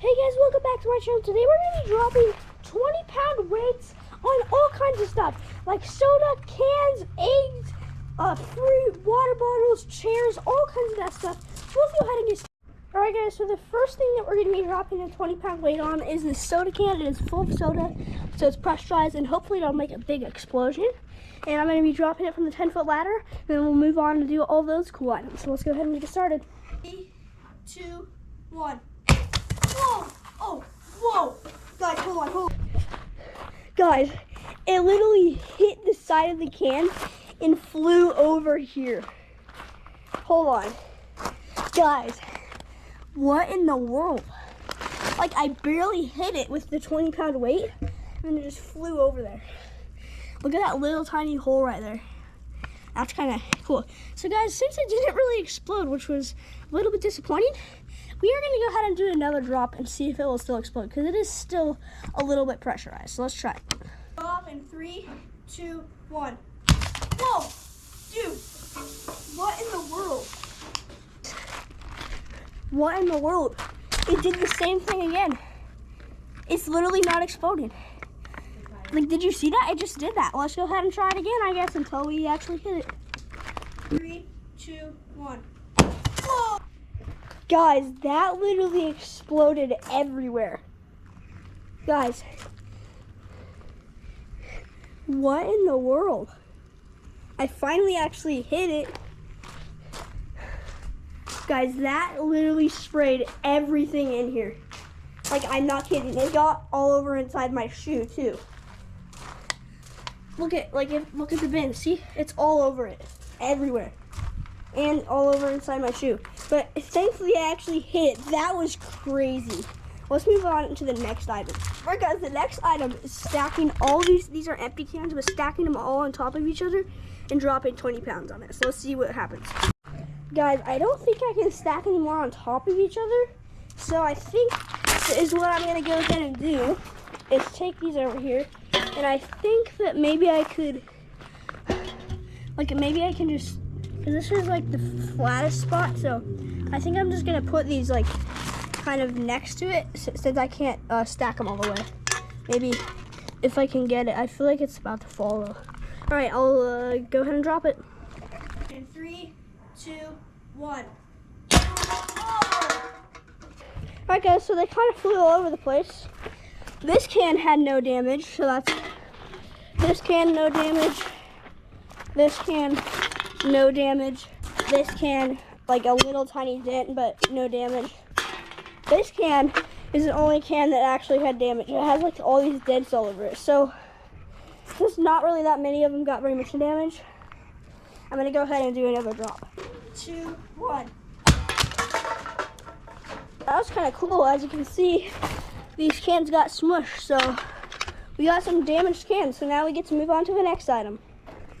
Hey guys, welcome back to my channel. Today we're going to be dropping 20-pound weights on all kinds of stuff, like soda, cans, eggs, fruit, water bottles, chairs, all kinds of that stuff. So let's go ahead and get started. Alright guys, so the first thing that we're going to be dropping a 20-pound weight on is this soda can. It is full of soda, so it's pressurized, and hopefully it'll make a big explosion. And I'm going to be dropping it from the 10-foot ladder, and then we'll move on to do all those cool items. So let's go ahead and get started. 3, 2, 1. Whoa! Oh, whoa! Guys, hold on. Guys, it literally hit the side of the can and flew over here. Hold on. Guys, what in the world? Like, I barely hit it with the 20-pound weight, and it just flew over there. Look at that little tiny hole right there. That's kind of cool. So guys, since it didn't really explode, which was a little bit disappointing, we are going to go ahead and do another drop and see if it will still explode, because it is still a little bit pressurized. So let's try it. Off in 3, 2, 1. Whoa! Dude! What in the world? What in the world? It did the same thing again. It's literally not exploding. Like, did you see that? It just did that. Let's go ahead and try it again, I guess, until we actually hit it. 3, 2, 1. Whoa! Guys, that literally exploded everywhere. Guys, what in the world? I finally actually hit it. Guys, that literally sprayed everything in here. Like, I'm not kidding. It got all over inside my shoe, too. Look at the bin. See? It's all over it. Everywhere. And all over inside my shoe. But thankfully I actually hit it. That was crazy. Let's move on to the next item. Alright guys, the next item is stacking all these are empty cans, but stacking them all on top of each other and dropping 20 pounds on it. So let's see what happens. Guys, I don't think I can stack any more on top of each other. So I think is what I'm gonna go ahead and do is take these over here. And I think that maybe I could, maybe I can just, because this is like the flattest spot, so I think I'm just gonna put these like kind of next to it since I can't stack them all the way. Maybe if I can get it. I feel like it's about to fall though. All right, I'll go ahead and drop it. In 3, 2, 1. Oh! All right guys, so they kind of flew all over the place. This can had no damage, so that's, this can no damage, this can no damage, this can like a little tiny dent but no damage. This can is the only can that actually had damage. It has like all these dents all over it, so there's not really that many of them got very much damage. I'm gonna go ahead and do another drop. 2, 1. That was kind of cool. As you can see, these cans got smushed, so we got some damaged cans. So now we get to move on to the next item.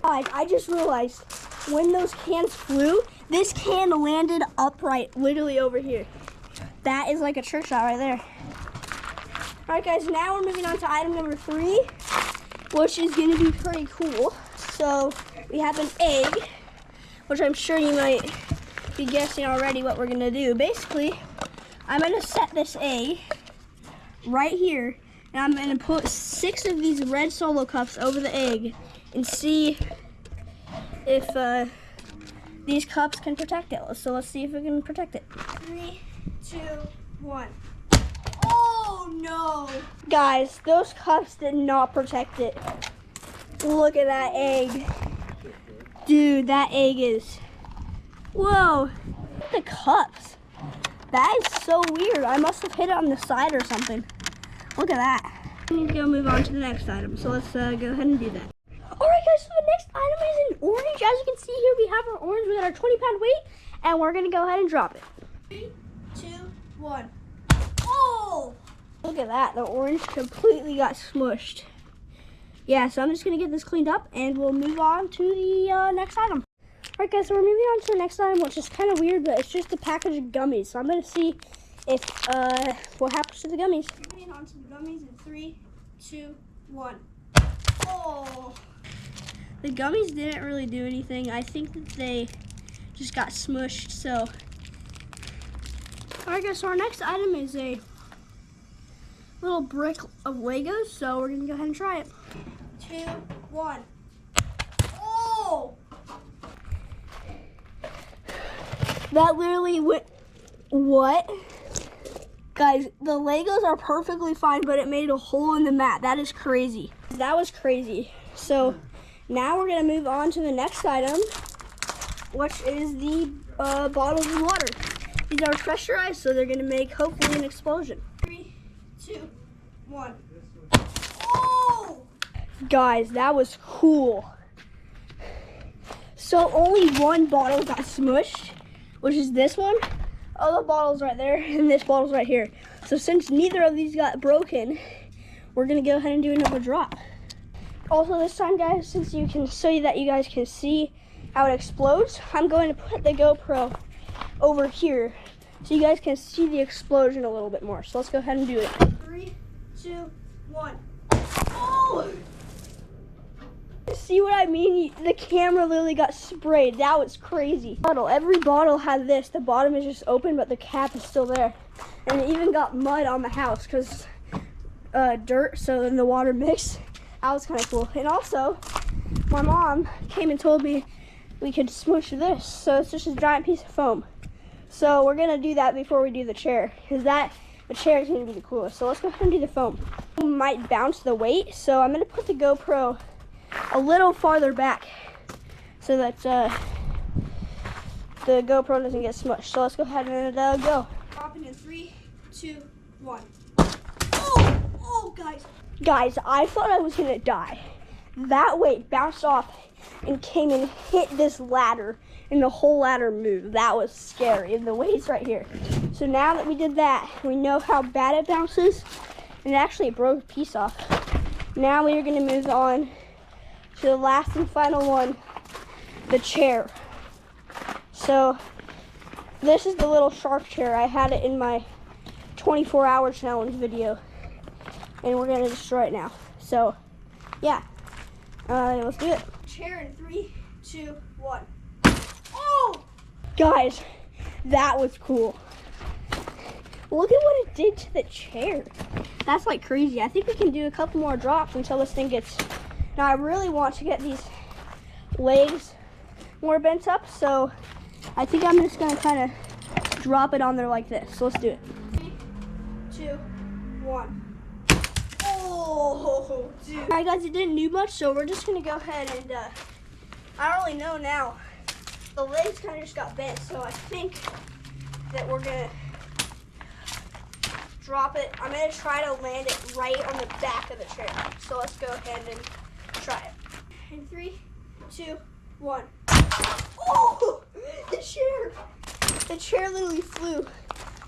Guys, I just realized when those cans flew, this can landed upright, literally over here. That is like a trick shot right there. All right, guys, now we're moving on to item number 3, which is gonna be pretty cool. So we have an egg, which I'm sure you might be guessing already what we're gonna do. Basically, I'm gonna set this egg right here, and I'm gonna put 6 of these red Solo cups over the egg and see if these cups can protect it. So let's see if we can protect it. 3, 2, 1. Oh no! Guys, those cups did not protect it. Look at that egg. Dude, that egg is, whoa, look at the cups. That is so weird. I must have hit it on the side or something. Look at that. We need to go move on to the next item. So let's go ahead and do that. All right, guys. So the next item is an orange. As you can see here, we have our orange. We got our 20-pound weight, and we're gonna go ahead and drop it. 3, 2, 1. Oh! Look at that. The orange completely got smushed. Yeah. So I'm just gonna get this cleaned up, and we'll move on to the next item. Alright guys, so we're moving on to the next item, which is kind of weird, but it's just a package of gummies. So I'm going to see if what happens to the gummies. Moving on to the gummies in 3, 2, 1. Oh! The gummies didn't really do anything. I think that they just got smushed, so. Alright guys, so our next item is a little brick of Legos, so we're gonna go ahead and try it. 2, 1. Oh! That literally went, what? Guys, the Legos are perfectly fine, but it made a hole in the mat. That is crazy. That was crazy. So now we're gonna move on to the next item, which is the bottles of water. These are pressurized, so they're gonna make hopefully an explosion. 3, 2, 1. Oh! Guys, that was cool. So only one bottle got smushed, which is this one. Oh, the bottle's right there, and this bottle's right here. So since neither of these got broken, we're gonna go ahead and do another drop. Also this time, guys, since you can, so that you guys can see how it explodes, I'm going to put the GoPro over here so you guys can see the explosion a little bit more. So let's go ahead and do it. 3, 2, 1. Oh! See what I mean? The camera literally got sprayed. That was crazy. Every bottle had this. The bottom is just open, but the cap is still there. And it even got mud on the house because dirt, so then the water mixed. That was kind of cool. And also, my mom came and told me we could smush this. So it's just a giant piece of foam. So we're gonna do that before we do the chair, because the chair is gonna be the coolest. So let's go ahead and do the foam. It might bounce the weight, so I'm gonna put the GoPro a little farther back so that the GoPro doesn't get smushed. So let's go ahead and go. Dropping in 3, 2, 1. Oh, guys. Guys, I thought I was gonna die. That weight bounced off and came and hit this ladder, and the whole ladder moved. That was scary, and the weight's right here. So now that we did that, we know how bad it bounces, and actually it broke a piece off. Now we are gonna move on to the last and final one, the chair. So this is the little shark chair. I had it in my 24-hour challenge video, and we're gonna destroy it now. So yeah, let's do it. Chair in 3, 2, 1. Oh! Guys, that was cool. Look at what it did to the chair. That's like crazy. I think we can do a couple more drops until this thing gets. Now I really want to get these legs more bent up, so I think I'm just gonna kind of drop it on there like this. So let's do it. 3, 2, 1. Oh, dude. All right, guys, it didn't do much, so we're just gonna go ahead and, I don't really know now. The legs kind of just got bent, so I think that we're gonna drop it. I'm gonna try to land it right on the back of the chair. So let's go ahead and try it. In 3, 2, 1. Oh, the chair literally flew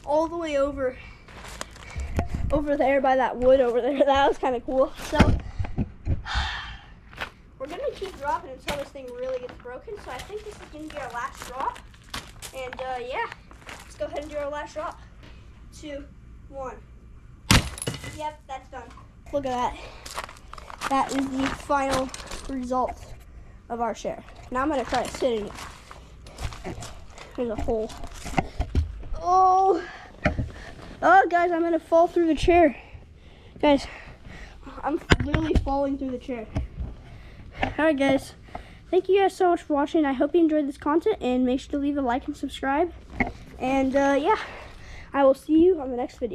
all the way over there by that wood over there. That was kind of cool. So we're gonna keep dropping until this thing really gets broken. So I think this is gonna be our last drop. And yeah, let's go ahead and do our last drop. 2, 1. Yep, that's done. Look at that. That is the final result of our chair. Now I'm gonna try to sit in it. There's a hole. Oh, guys, I'm gonna fall through the chair. Guys, I'm literally falling through the chair. All right, guys. Thank you guys so much for watching. I hope you enjoyed this content, and make sure to leave a like and subscribe. And yeah, I will see you on the next video.